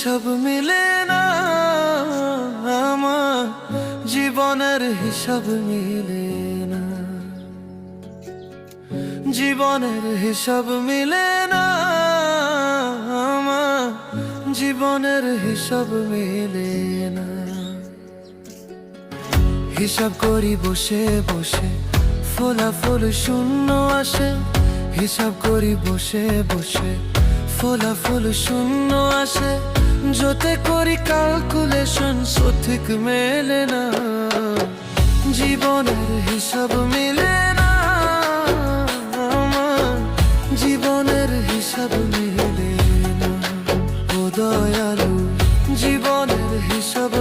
হিসাব মিলে না, আমার জীবনের হিসাব মিলে না, জীবনের হিসাব মিলে না, আমার জীবনের হিসাব মিলে না। হিসাব করি বসে বসে, ফলাফল শূন্য আসে। হিসাব করি বসে বসে, ফলাফল শূন্য আসে। যতে করি ক্যালকুলেশন সঠিক মেলে না, জীবনের হিসাব মিলে না, আমার জীবনের হিসাব মিলে না। ও দয়ালু, জীবনের হিসাব